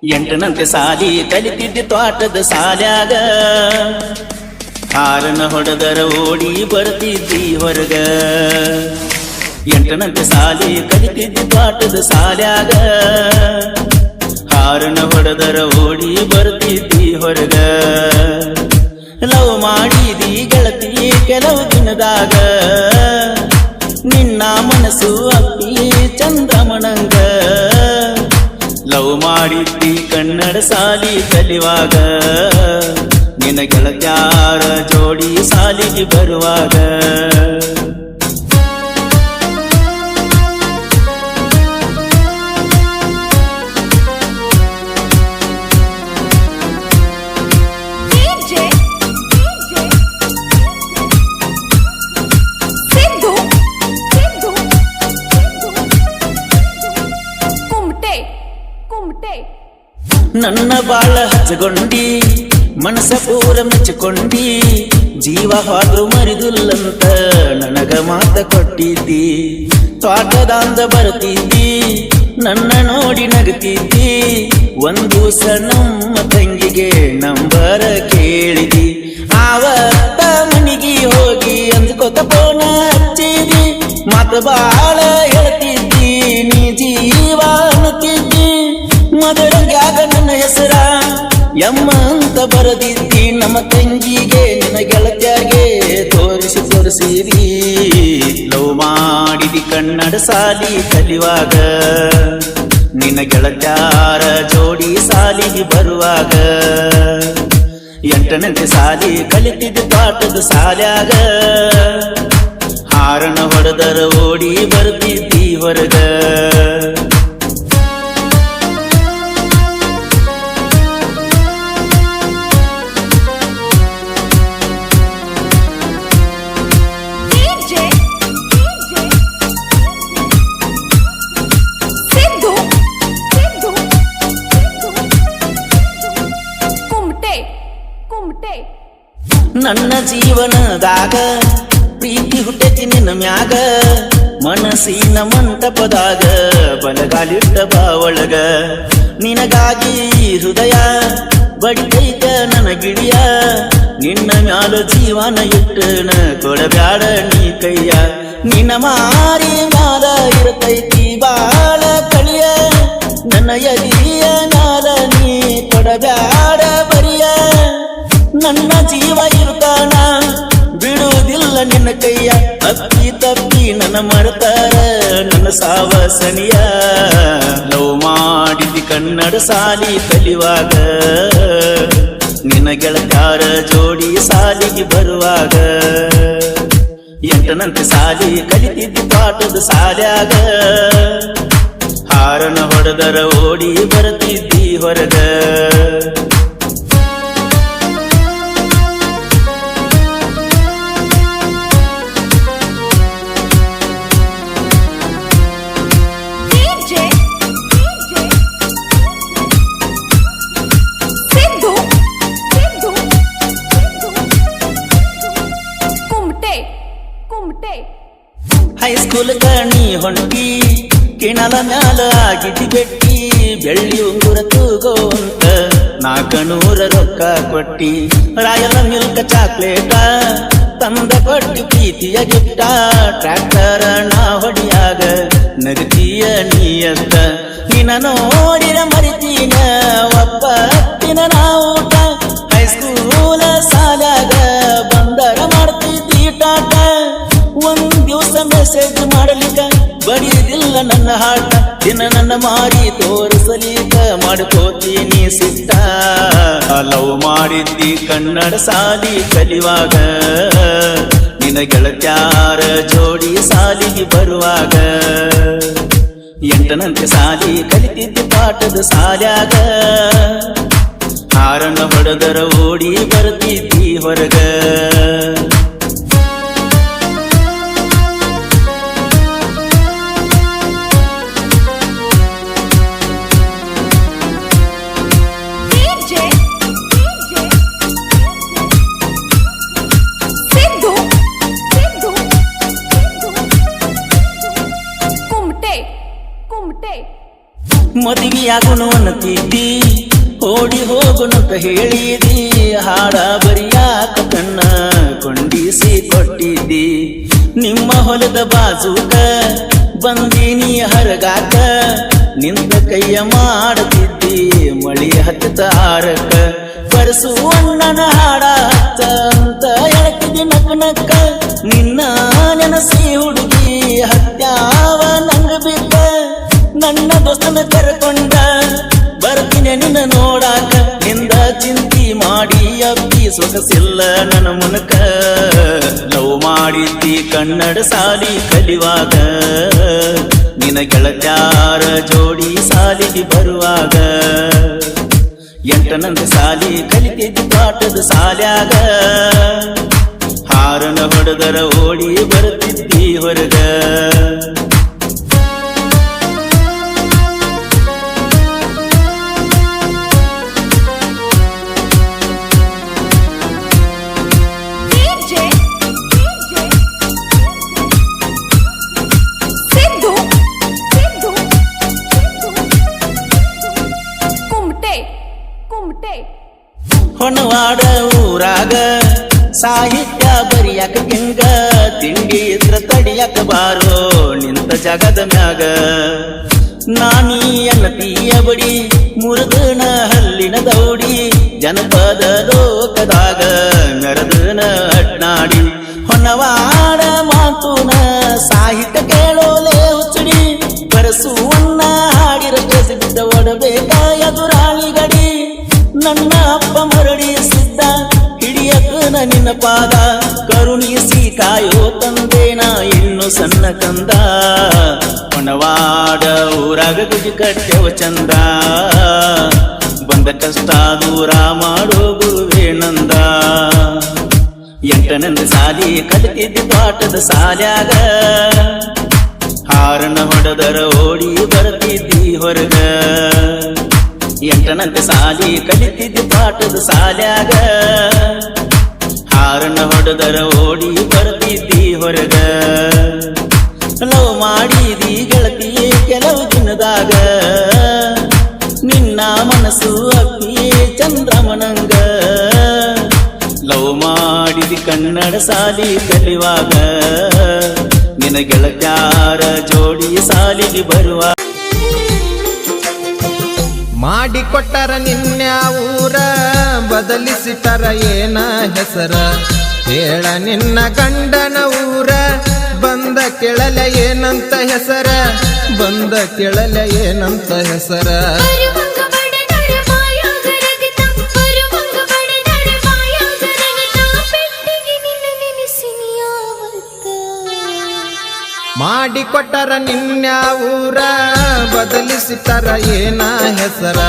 ಎಂಟನಂತೆ ಸಾಲಿ ಕಲಿತಿದ್ದೆ ತ್ವಾಟದ ಸಾಲ್ಯಾಗ ಹಾರನ ಹೊಡೆದರ ಓಡಿ ಬರ್ತಿದ್ದಿ ಹೊರಗ ಎಂಟನಂತೆ ಸಾಲಿ ಕಲಿತಿದ್ದೆ ತ್ವಾಟದ ಸಾಲ್ಯಾಗ ಹಾರನ ಹೊಡೆದರ ಓಡಿ ಬರ್ತಿದ್ದಿ ಹೊರಗ ಲವ್ ಮಾಡಿದಿ ಗೆಳತಿ ಕೆಲವು ದಿನದಾಗ ನಿನ್ನ ಮನಸ್ಸು ಅಪ್ಪಿ ಚಂದ್ರಮಣಂಗ ಲವ್ ಮಾಡಿದ್ದಿ ಕನ್ನಡ ಸಾಲಿ ಕಲಿವಾಗ ನಿನ್ನ ಗೆಳತ್ಯಾರ ಜೋಡಿ ಸಾಲಿಗೆ ಬರುವಾಗ ನನ್ನ ಬಾಳ ಹಚ್ಚಗೊಂಡಿ ಮನಸ ಪೂರ ಮೆಚ್ಚಿಕೊಂಡಿ ಜೀವ ಹಾದ್ರು ಮರಿದುಲ್ಲಂತ ನನಗ ಮಾತ ಕೊಟ್ಟಿದ್ದಿ ತ್ವಾಟದಾಂದ ಬರ್ತಿದ್ದಿ ನನ್ನ ನೋಡಿ ನಗತಿದ್ದಿ ಒಂದು ದಿವಸ ನಮ್ಮ ತಂಗಿಗೆ ನಂಬರ ಕೇಳಿದಿ ಆವತ್ತ ಮನಿಗೆ ಹೋಗಿ ಅಂದ್ಕೊತ ಫೋನ ಹಚ್ಚಿದಿ ಮಾತ ಬಾಳ ಹೇಳ್ತಿದ್ದಿ ನೀ ಜೀವ ಅನ್ನುತ್ತಿದ್ದಿ ಮದರಂಗ್ಯಾಗ ನನ್ನ ಹೆಸರ ಎಮ್ಮ ಅಂತ ಬರದಿದ್ದಿ ನಮ್ಮ ತಂಗಿಗೆ ನಿನ್ನ ಗೆಳತ್ಯಾಗೆ ತೋರಿಸಿದಿ ಲವ್ ಮಾಡಿದಿ ಕನ್ನಡ ಸಾಲಿ ಕಲಿವಾಗ ನಿನ್ನ ಗೆಳತ್ಯಾರ ಜೋಡಿ ಸಾಲಿಗೆ ಬರುವಾಗ ಎಂಟನಂತೆ ಸಾಲಿ ಕಲಿತಿದ್ದ ತ್ವಾಟದ ಸಾಲ್ಯಾಗ ಹಾರನ ಹೊಡೆದರ ಓಡಿ ಬರ್ತಿದ್ದಿ ಹೊರಗ ನನ್ನ ಜೀವನದಾಗ ಪ್ರೀತಿ ಹುಟ್ಟೈತಿ ನಿನ್ನ ಮ್ಯಾಗ ಮನಸ್ಸಿನ ಮಂಟಪದಾಗ ಬಲಗಾಲಿಟ್ಟ ಬಾವಳಗ ನಿನಗಾಗಿ ಹೃದಯ ಬಡಿತೈತ ನನ್ನ ಗಿಳಿಯ ನಿನ್ನ ಮ್ಯಾಲ ಜೀವನ ಇಟ್ಟನ ಕೊಡಬ್ಯಾಡ ನೀ ಕೈಯ ನಿನ್ನ ಮಾರಿ ಮ್ಯಾಲ ಇರತೈತಿ ಬಾಳ ಕಳಿಯ ನನ್ನ ಎದಿಯ ಮ್ಯಾಲ ನೀ ಕೊಡಬ್ಯಾಡ ಬರಿಯ ನನ್ನ ಜೀವ ಇರುತ್ತಾನ ಬಿಡುವುದಿಲ್ಲ ನಿನ್ನ ಕೈಯ ಅಪ್ಪಿ ತಪ್ಪಿ ನನ್ನ ಮರ್ತಾರ ನನ್ನ ಸಾವಸನಿಯ ಲವ್ ಮಾಡಿದಿ ಕನ್ನಡ ಸಾಲಿ ಕಲಿವಾಗ ನಿನ್ನ ಗೆಳತ್ಯಾರ ಜೋಡಿ ಸಾಲಿಗೆ ಬರುವಾಗ ಎಂಟನಂತೆ ಸಾಲಿ ಕಲಿತಿದ್ದಿ ತ್ವಾಟದ ಸಾಲ್ಯಾಗ ಹಾರನ ಹೊಡೆದರ ಓಡಿ ಬರ್ತಿದ್ದಿ ಹೊರಗ ಹೈಸ್ಕೂಲ್ ನೀ ಹೊಂಟಿ ಕಿಣಲ ಮ್ಯಾಲ ಆಗಿದ್ದಿ ಬೆಟ್ಟಿ ಬೆಳ್ಳಿ ಉಂಗುರ ತೂಗೋಂತ 400 ರೊಕ್ಕ ಕೊಟ್ಟಿ ರಾಯಲ ಮಿಲ್ಕ ಚಾಕ್ಲೇಟ ತಂದ ಕೊಟ್ಟಿ ಪ್ರೀತಿಯ ಗಿಫ್ಟ ಟ್ರ್ಯಾಕ್ಟರ ನಾ ಹೊಡಿಯಾಗ ನಗತಿಯ ನೀಯಂತ ನಿನ್ನ ನೋಡಿರ ಮರಿತೀನ ಒಪ್ಪತ್ತಿನ ನಾ ಊಟ ಹೈಸ್ಕೂಲ ಸಾಲಾಗ ಬಂದರ ಮಾಡ್ತಿದ್ದಿ ಟಾಟ ಒಂದ್ ದಿವಸ ಮೆಸೇಜ್ ಮಾಡಲಿಕ್ಕ ಬಡಿದಿಲ್ಲ ನನ್ನ ಹಾಟ ದಿನ ನನ್ನ ಮಾರಿ ತೋರಿಸಲಿಕ್ಕ ಮಾಡ್ಕೋತೀನಿ ಸಿಟ್ಟ ಲವ್ ಮಾಡಿದ್ದಿ ಕನ್ನಡ ಸಾಲಿ ಕಲಿವಾಗ ನಿನ್ನ ಗೆಳತ್ಯಾರ ಜೋಡಿ ಸಾಲಿಗೆ ಬರುವಾಗ ಎಂಟನಂತೆ ಸಾಲಿ ಕಲಿತಿದ್ದಿ ಪಾಠದ ಸಾಲ್ಯಾಗ ಹಾರನ ಹೊಡೆದರ ಓಡಿ ಬರ್ತಿದ್ದಿ ಹೊರಗ ಮದುವೆಯಾಗುನು ಅನ್ನತಿ ಕೂತಿದ್ದಿ ಓಡಿ ಹೋಗುನಂತ ಹೇಳಿದಿ ಹಾಡ ಬರಿಯಾಕ ಕಣ್ಣ ಕೊಂಡಿಸಿ ಕೊಟ್ಟಿದ್ದಿ ನಿಮ್ಮ ಹೊಲದ ಬಾಜೂಕ ಬಂದೀನಿ ಹರಗಾಕ ನಿಂತ ಕೈಯ ಮಾಡತಿದ್ದಿ ಮಳಿ ಹತ್ತದ ಆರಕ್ಕ ಬರಸು ಅಣ್ಣನ ಹಾಡ ಹತ್ತ ಅಂತ ಹೇಳ್ತಿದ್ದಿ ನಕ್ಕ ನಕ್ಕ ನಿನ್ನ ನೆನಸಿ ಹುಡುಗಿ ಹತ್ಯಾವ ನಂಗ ಬಿದ್ದ ನನ್ನ ದೋಸ್ತನ ಕರ್ಕೊಂಡ ಬರ್ತೀನಿ ನಿನ್ನ ನೋಡಾಕ ನಿಂದ ಚಿಂತಿ ಮಾಡಿ ಅಪ್ಪಿ ಸೊಗಸಿಲ್ಲ ನನ್ನ ಮುನಕ ಲವ್ ಮಾಡಿದ್ದಿ ಕನ್ನಡ ಸಾಲಿ ಕಲಿವಾಗ ನಿನ್ನ ಗೆಳತ್ಯಾರ ಜೋಡಿ ಸಾಲಿಗೆ ಬರುವಾಗ ಎಂಟನಂತ ಸಾಲಿ ಕಲಿತಿದ್ದಿ ಪಾಠದ ಸಾಲ್ಯಾಗ ಹಾರನ ಹೊಡೆದರ ಓಡಿ ಬರುತ್ತಿದ್ದಿ ಹೊರಗ ಹೊನವಾಡ ಊರಾಗ ಸಾಹಿತ್ಯ ಬರಿಯಾಕ ಹೆಂಗ ತಿಂಡಿ ಇದ್ರ ತಡಿಯಾಕ ಬಾರೋ ನಿಂತ ಜಗದ ಮ್ಯಾಗ ನಾನೀ ಅನ್ನತೀಯ ಬಡಿ ಮುರಿದನ ಹಲ್ಲಿನ ದೌಡಿ ಜನಪದ ಲೋಕದಾಗ ಮೆರದನ ಅಡ್ನಾಡಿ ಹೊನವಾಡ ಮಾತುನ ಸಾಹಿತ್ಯ ಕೇಳೋಲೆ ಹುಚ್ಚಡಿ ಬರಸುವನ್ನ ಹಾಡಿರಷ್ಟೇ ಬಿದ್ದ ಒಡಬೇಕ ಎದುರಾಳಿ ಗಡಿ ನನ್ನ ಅಪ್ಪ ಮರಡಿಸಿದ್ದ ಹಿಡಿಯಕ್ಕನ ನಿನ್ನ ಪಾದ ಕರುಣಿಸಿ ಕಾಯೋ ತಂದೇನ ಇನ್ನು ಸಣ್ಣ ಕಂದ ಹೊನವಾಡ ಊರಾಗ ಗುಜಿ ಕಟ್ಟೆವ ಚಂದ ಬಂದ ಕಷ್ಟ ದೂರ ಮಾಡೋ ಗುರುವೇನಂದ ಎಂಟನಂದ ಸಾಲಿ ಕಲಿತಿದ್ದಿ ಪಾಠದ ಸಾಲ್ಯಾಗ ಹಾರನ ಹೊಡೆದರ ಓಡಿ ಬರ್ತಿದ್ದಿ ಹೊರಗ ಎಂಟನಂತೆ ಸಾಲಿ ಕಲಿತಿದ್ದಿ ಪಾಠದ ಸಾಲ್ಯಾಗ ಹಾರನ ಹೊಡೆದರ ಓಡಿ ಬರ್ತಿದ್ದಿ ಹೊರಗ ಲವ್ ಮಾಡಿದಿ ಗೆಳತಿ ಕೆಲವು ದಿನದಾಗ ನಿನ್ನ ಮನಸ್ಸು ಅಕ್ಕಿ ಚಂದ್ರಮನಂಗ ಲವ್ ಮಾಡಿದಿ ಕನ್ನಡ ಸಾಲಿ ಕಲಿವಾಗ ನಿನ್ನ ಗೆಳತ್ಯಾರ ಜೋಡಿ ಸಾಲಿಗೆ ಬರುವ ಮಾಡಿಕೊಟ್ಟರ ನಿನ್ಯಾವೂರ ಬದಲಿಸಿಟರ ಏನ ಹೆಸರ ಹೇಳ ನಿನ್ನ ಗಂಡನ ಊರ ಬಂದ ಕೆಳಲ ಏನಂತ ಹೆಸರ ಬಂದ ಕೆಳಲ ಏನಂತ ಹೆಸರ ಮಾಡಿಕೊಟ್ಟರ ನಿನ್ಯಾವೂರ ಬದಲಿಸಿತರ ಏನ ಹೆಸರ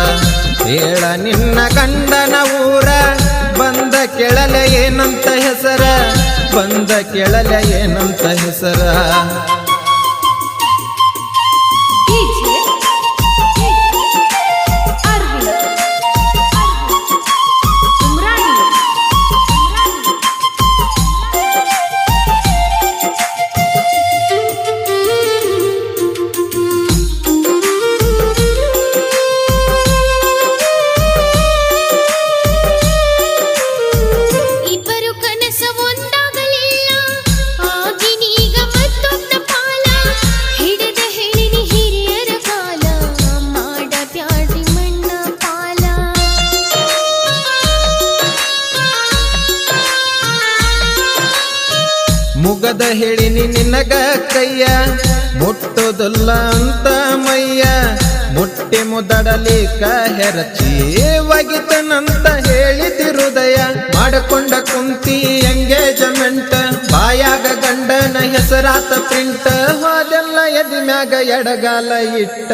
ಹೇಳ ನಿನ್ನ ಗಂಡನ ಊರ ಬಂದ ಕೆಳಲ ಏನಂತ ಹೆಸರ ಬಂದ ಕೆಳಲ ಏನಂತ ಹೆಸರ ಮುಗದ ಹೇಳಿನಿ ನಿನಗ ಕೈಯ ಮುಟ್ಟೋದಲ್ಲ ಅಂತ ಮೈಯ ಮುಟ್ಟಿ ಮುದಡಲಿಕ ಹೆರಚಿ ಒಗಿತನಂತ ಹೇಳಿದಿ ಹೃದಯ ಮಾಡಿಕೊಂಡ ಕುಂತಿ ಎಂಗೇಜ್ಮೆಂಟ್ ಬಾಯಾಗ ಗಂಡನ ಹೆಸರಾತ ಪ್ರಿಂಟ್ ಹೋದೆಲ್ಲ ಎದಿ ಮ್ಯಾಗ ಎಡಗಾಲ ಇಟ್ಟ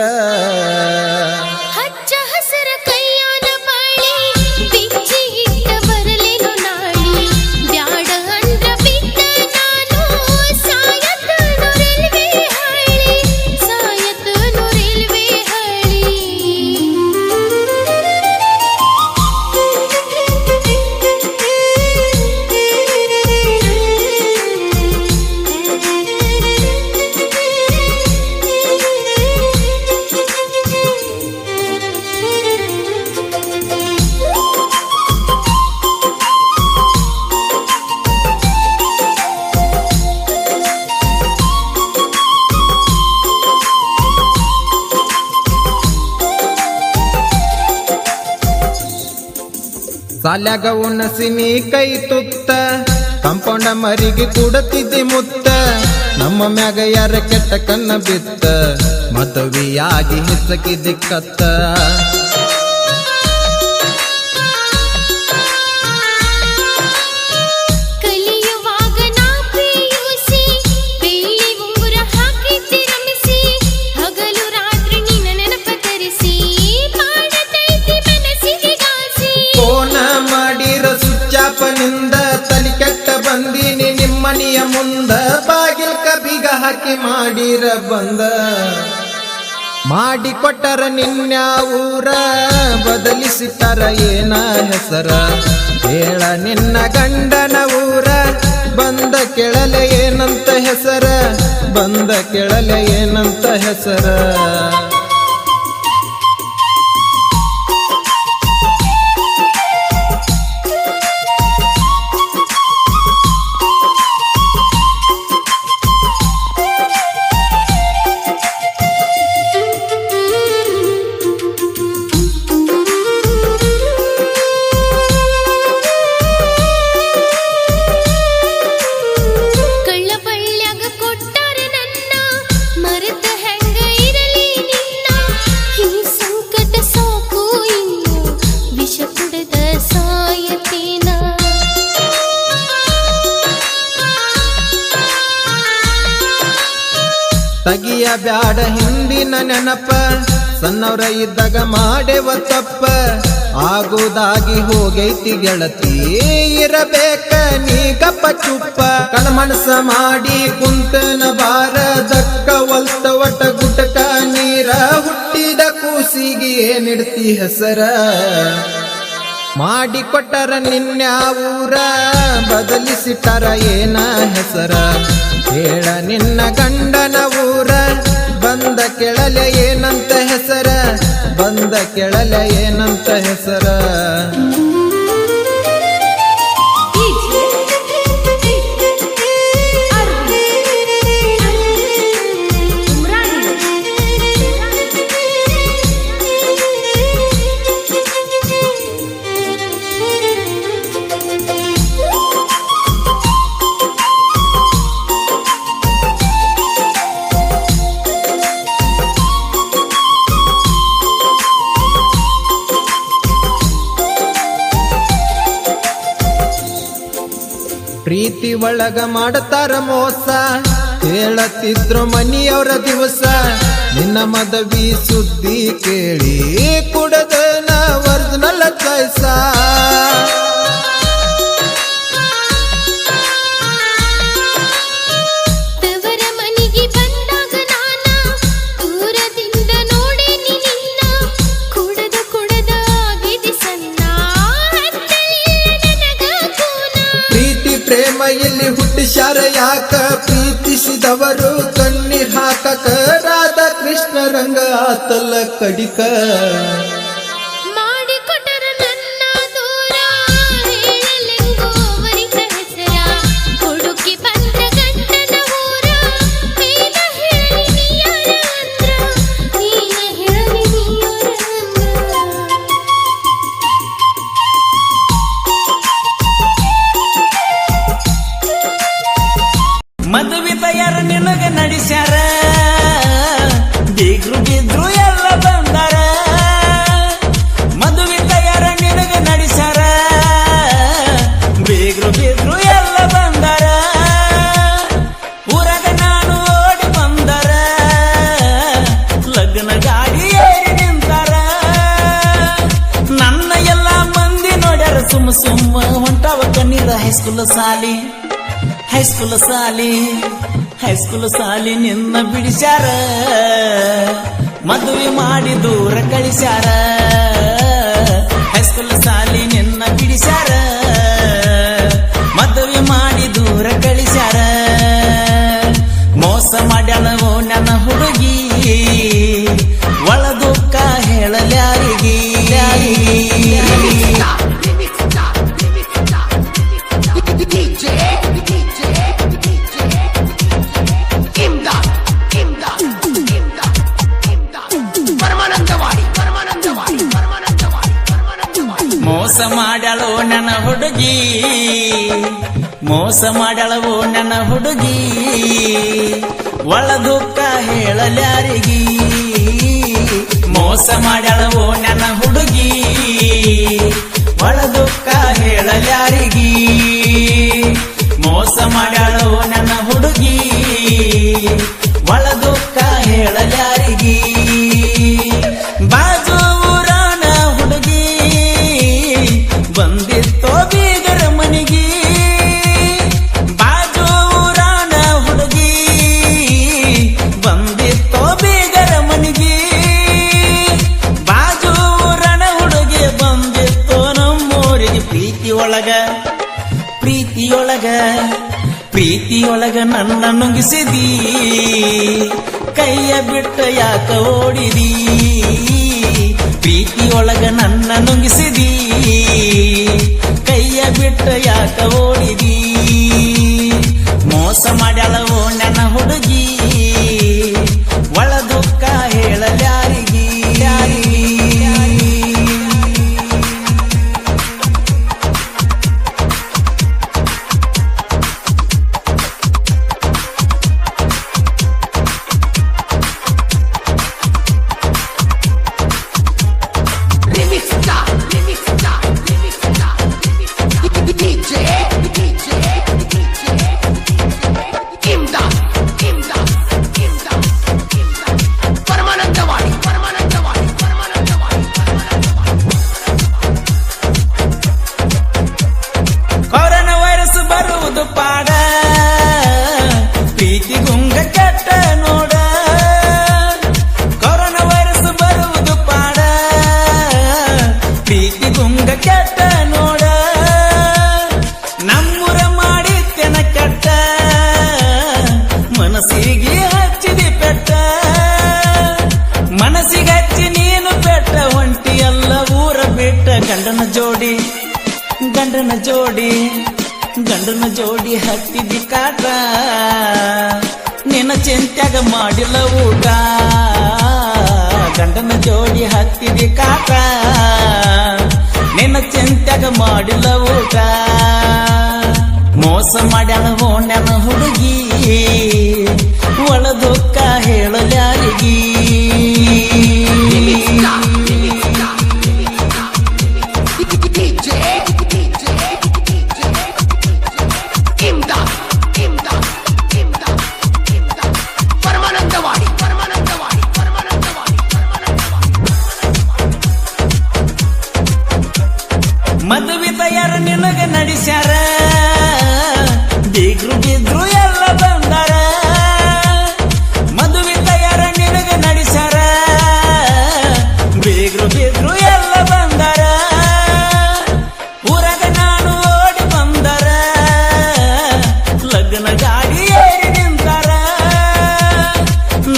ಸಾಲ್ಯಾಗ ಉಣಸಿನಿ ಕೈ ತುತ್ತ ಕಂಪೌಂಡ ಮರಿಗೆ ಕೊಡುತ್ತಿದ್ದಿ ಮುತ್ತ ನಮ್ಮ ಮ್ಯಾಗ ಯಾರ ಕೆಟ್ಟ ಕನ್ನ ಬಿತ್ತ ಮದುವೆಯಾಗಿ ಹೆಸಕಿದ್ದಿ ಕತ್ತ ನಿಂದ ತಲಿ ಕೆಟ್ಟ ಬಂದೀನಿ ನಿಮ್ಮನಿಯ ಮುಂದ ಬಾಗಿಲ್ಕ ಬೀಗ ಹಾಕಿ ಮಾಡಿರ ಬಂದ ಮಾಡಿ ಕೊಟ್ಟರ ನಿನ್ಯಾವೂರ ಬದಲಿಸಿತರ ಏನ ಹೆಸರ ಹೇಳ ನಿನ್ನ ಗಂಡನ ಊರ ಬಂದ ಕೆಳಲೆ ಏನಂತ ಹೆಸರ ಬಂದ ಕೆಳಲೆ ಏನಂತ ಹೆಸರ ತಗಿಯ ಬ್ಯಾಡ ಹಿಂದಿನ ನೆನಪ ಸಣ್ಣವ್ರ ಇದ್ದಾಗ ಮಾಡೇವ ತಪ್ಪ ಆಗುದಾಗಿ ಹೋಗೈತಿ ಗೆಳತಿ ಇರಬೇಕ ನೀ ಗಪ್ಪ ಚುಪ್ಪ ಕಣಮಣಸ ಮಾಡಿ ಕುಂತನ ಬಾರ ದಕ್ಕ ಒಲ್ತ ಒಟ್ಟ ಗುಟಕ ನೀರ ಹುಟ್ಟಿದ ಕೂಸಿಗೆ ಏನಿಡ್ತಿ ಹೆಸರ ಮಾಡಿ ಕೊಟ್ಟರ ನಿನ್ಯಾವೂರ ಬದಲಿಸಿಟ್ಟರ ಏನ ಹೆಸರ ಹೇಳ ನಿನ್ನ ಗಂಡನ ಊರ ಬಂದ ಕೆಳಲೆ ಏನಂತ ಹೆಸರ ಬಂದ ಕೆಳಲೆ ಏನಂತ ಹೆಸರ ಪ್ರೀತಿ ಒಳಗ ಮಾಡತಾರ ಮೋಸ ಹೇಳತಿದ್ರು ಮನಿಯವರ ದಿವಸ ನಿನ್ನ ಮದುವೆ ಸುದ್ದಿ ಕೇಳಿ ಕುಡದ ನಾ ವರ್ಜನಲ್ಲ ಚಾಯ್ಸ ಪ್ರೇಮ ಎಲ್ಲಿ ಹುಟ್ಟಿಸ್ಯಾರ ಯಾಕ ಪ್ರೀತಿಸಿದವರು ಕಣ್ಣೀರ್ ಹಾಕಕ ರಾಧಾ ಕೃಷ್ಣ ರಂಗ ಆತಲ್ಲ ಕಡಿಕ ಮದುವೆ ತಯಾರ ನಿನಗ ನಡೆಸ್ಯಾರ ಬೀಗ್ರು ಬಿದ್ರು ಎಲ್ಲ ಬಂದಾರ ಮದುವೆ ತಯಾರ ನಿನಗ ನಡೆಸ್ಯಾರ ಬೀಗ್ರು ಬಿದ್ರು ಎಲ್ಲ ಬಂದಾರ ಊರಾಗ ನಾನು ಓಡಿ ಬಂದಾರ ಲಗ್ನ ಗಾಡಿ ಏರಿ ನಿಂತಾರ ನನ್ನ ಎಲ್ಲ ಮಂದಿ ನೋಡ್ಯಾರ ಸುಮ್ಮ ಸುಮ್ಮ ಹೊಂಟಾವ ಕಣ್ಣೀರ ಹೈಸ್ಕೂಲ್ ಸಾಲಿ ನಿನ್ನ ಬಿಡಿಸ್ಯಾರ ಮದುವೆ ಮಾಡಿ ದೂರ ಕಳಿಸ್ಯಾರ ಹೈಸ್ಕೂಲ್ ಸಾಲಿ ನಿನ್ನ ಬಿಡಿಸ್ಯಾರ ಮದುವೆ ಮಾಡಿ ದೂರ ಕಳಿಸ್ಯಾರ ಮೋಸ ಮಾಡ್ಯಾಳವೋ ನನ್ನ ಹುಡುಗಿ ಒಳದುಕ್ಕ ಹೇಳಲ್ಯಾರಿಗೆ ಪರಮಾನಂದವಾಡಿ ಮೋಸ ಮಾಡ್ಯಾಳೋ ನನ್ನ ಹುಡುಗಿ, ಮೋಸ ಮಾಡ್ಯಾಳವೋ ನನ್ನ ಹುಡುಗಿ, ಒಳ ದುಃಖ ಹೇಳಲ್ಯಾರಿಗಿ. ಮೋಸ ಮಾಡ್ಯಾಳವೋ ನನ್ನ ಹುಡುಗಿ, ಒಳ ದುಃಖ ಹೇಳಲ್ಯಾರಿಗಿ. ಮೋಸ ಮಾಡ್ಯಾಳೋ ನನ್ನ ಹುಡುಗಿ, ಒಳ ದುಃಖ ಹೇಳಲ್ಯಾರಿಗಿ. ಬಾಜು ಊರಾನ ಹುಡುಗಿ ಬಂದಿತ್ತೋ ಬೀಗರ ಮನಿಗಿ, ಬಾಜು ಊರಾನ ಹುಡುಗಿ ಬಂದಿತ್ತೋ ಬೀಗರ ಮನಿಗಿ, ಬಾಜು ಊರನ ಹುಡುಗಿ ಬಂದಿತ್ತೋ ನಮ್ಮೂರಿಗೆ. ಪ್ರೀತಿಯೊಳಗ ಪ್ರೀತಿಯೊಳಗ ಪ್ರೀತಿಯೊಳಗ ನನ್ನ ನುಂಗಿಸಿದಿ, ಕೈಯ ಬಿಟ್ಟ ಯಾಕ ಓಡಿದಿ. ಪ್ರೀತಿಯೊಳಗ ನನ್ನ ನುಂಗಿಸಿದಿ, ಕೈಯ ಬಿಟ್ಟ ಯಾಕ ಓಡಿದಿ. ಮೋಸ ಮಾಡ್ಯಾಳವೋ ನನ್ನ ಹುಡುಗಿ, ಒಳ ದುಃಖ ಹೇಳಲ್ಯಾರಿಗಿ. ಕೊರೋನಾ ವೈರಸ್ ಬರುವುದು ಪಾಡ, ಪ್ರೀತಿ ಗುಂಗ ಕೆಟ್ಟ ನೋಡ. ಕೊರೋನಾ ವೈರಸ್ ಬರುವುದು ಪಾಡ, ಪ್ರೀತಿ ಗುಂಗ ಕೆಟ್ಟ ನೋಡ. ನಮ್ಮೂರ ಮಾಡಿದ್ದೆನ ಕೆಟ್ಟ, ಮನಸ್ಸಿಗೆ ಹಚ್ಚಿದಿ ಪೆಟ್ಟ. ಮನಸ್ಸಿಗೆ ಹಚ್ಚಿ ನೀನು ಪೆಟ್ಟ, ಹೊಂಟಿ ಎಲ್ಲ ಊರ ಬಿಟ್ಟ. ಗಂಡನ ಜೋಡಿ ಗಂಡನ ಜೋಡಿ ಗಂಡನ ಜೋಡಿ ಹತ್ತಿದಿ ಕಾಟ, ನಿನ್ನ ಚಿಂತ್ಯಾಗ ಮಾಡಿಲ್ಲ ಊಟ. ಗಂಡನ ಜೋಡಿ ಹತ್ತಿದಿ ಕಾಟ, ನಿನ್ನ ಚಿಂತ್ಯಾಗ ಮಾಡಿಲ್ಲ ಊಟ. ಮೋಸ ಮಾಡ್ಯಾಳವೋ ನನ್ನ ಹುಡುಗಿ, ಒಳ ದುಃಖ ಹೇಳಲ್ಯಾರಿಗಿ. ಮದುವೆ ತಯಾರ ನಿನಗ ನಡೆಸ್ಯಾರ, ಬೀಗ್ರು ಬಿದ್ರು ಎಲ್ಲ ಬಂದಾರ. ಮದುವೆ ತಯಾರ ನಿನಗ ನಡೆಸ್ಯಾರ, ಬೀಗ್ರು ಬಿದ್ರು ಎಲ್ಲ ಬಂದಾರ. ಊರಾಗ ನಾನು ಓಡಿ ಬಂದಾರ, ಲಗ್ನ ಗಾಡಿ ಏರಿ ನಿಂತಾರ.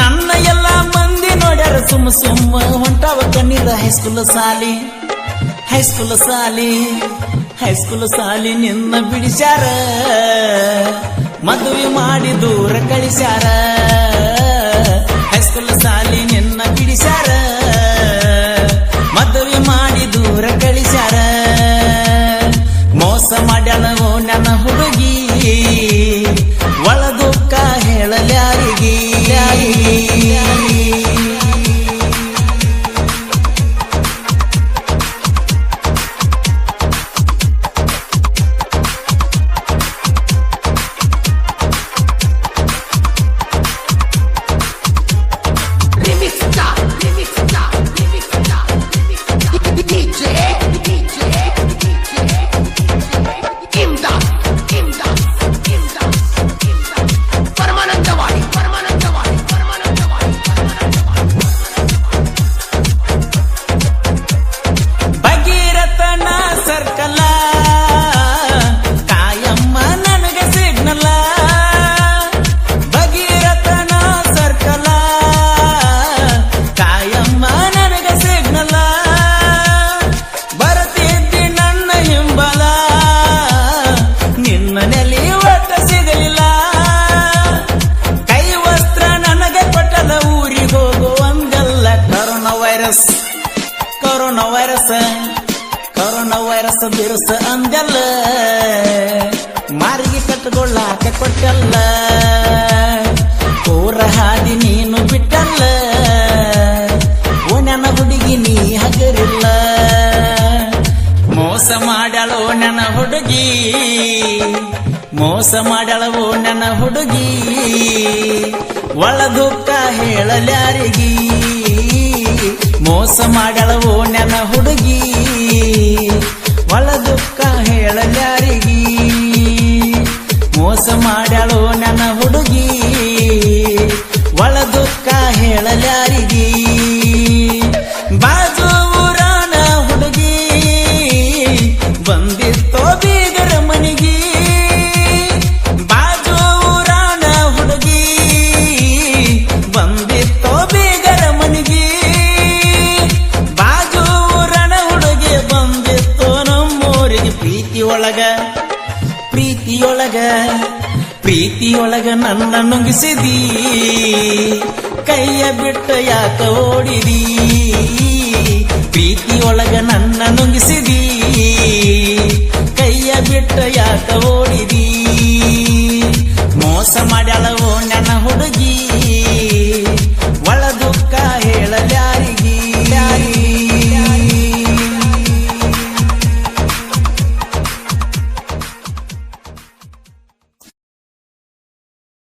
ನನ್ನ ಎಲ್ಲ ಮಂದಿ ನೋಡ್ಯಾರ, ಸುಮ್ಮ ಸುಮ್ಮ ಹೊಂಟಾವ ಕಣ್ಣಿದ ಹೈಸ್ಕೂಲ್ ಸಾಲಿ. ಹೈಸ್ಕೂಲ್ ಸಾಲಿ ಹೈಸ್ಕೂಲ್ ಸಾಲಿ ನಿನ್ನ ಬಿಡಿಸ್ಯಾರ, ಮದುವೆ ಮಾಡಿ ದೂರ ಕಳಿಸ್ಯಾರ. ಹೈಸ್ಕೂಲ್ ಸಾಲಿ ನಿನ್ನ ಬಿಡಿಸ್ಯಾರ, ಮದುವೆ ಮಾಡಿ ದೂರ ಕಳಿಸ್ಯಾರ. ಮೋಸ ಮಾಡ್ಯಾಳವೋ ನನ್ನ ಹುಡುಗಿ, ಒಳ ದುಃಖ ಹೇಳಲ್ಯಾರಿಗಿ. ಕೊರೋನಾ ವೈರಸ್ ಬಿರುಸ ಅಂದೆಲ್ಲ ಮಾರಿಗೆ ಕಟ್ಕೊಳ್ಳಾಕ ಕೊಟ್ಟಲ್ಲ ಊರ ಹಾದಿ ನೀನು ಬಿಟ್ಟಲ್ಲ ಓ ನನ್ನ ಹುಡುಗಿ ನೀ ಹಗರಿಲ್ಲ ಮೋಸ ಮಾಡ್ಯಾಳೋ ನನ್ನ ಹುಡುಗಿ ಮೋಸ ಮಾಡ್ಯಾಳವೋ ನನ್ನ ಹುಡುಗಿ ಒಳ ದುಃಖ ಹೇಳಲ್ಯಾರಿಗಿ ಮೋಸ ಮಾಡ್ಯಾಳವೋ ನನ್ನ ಹುಡುಗಿ ಒಳ ದುಃಖ ಹೇಳಲ್ಯಾರಿಗಿ ಮೋಸ ಮಾಡ್ಯಾಳೋ ನನ್ನ ಹುಡುಗಿ ಒಳ ದುಃಖ ಹೇಳಲ್ಯಾರಿಗಿ ಬಾಜು ಊರಾನ ಹುಡುಗಿ ಬಂದಿತ್ತೋ ಬೀಗರ ಮನಿಗಿ ಬಾಜು ಊರಾನ ಹುಡುಗಿ ಬಂದಿತ್ತೋ ಬೀಗರ ಮನಿಗಿ ಬಾಜು ಊರನ ಹುಡುಗಿ ಬಂದಿತ್ತೋ ನಮ್ಮೂರಿಗೆ ಪ್ರೀತಿಯೊಳಗ ನನ್ನ ನುಂಗಿಸಿದಿ ಕೈಯ ಬಿಟ್ಟ ಯಾಕ ಓಡಿದಿ ಪ್ರೀತಿಯೊಳಗ ನನ್ನ ನುಂಗಿಸಿದಿ ಕೈಯ ಬಿಟ್ಟ ಯಾಕ ಓಡಿದಿ ಮೋಸ ಮಾಡ್ಯಾಳವೋ ನನ್ನ ಹುಡುಗಿ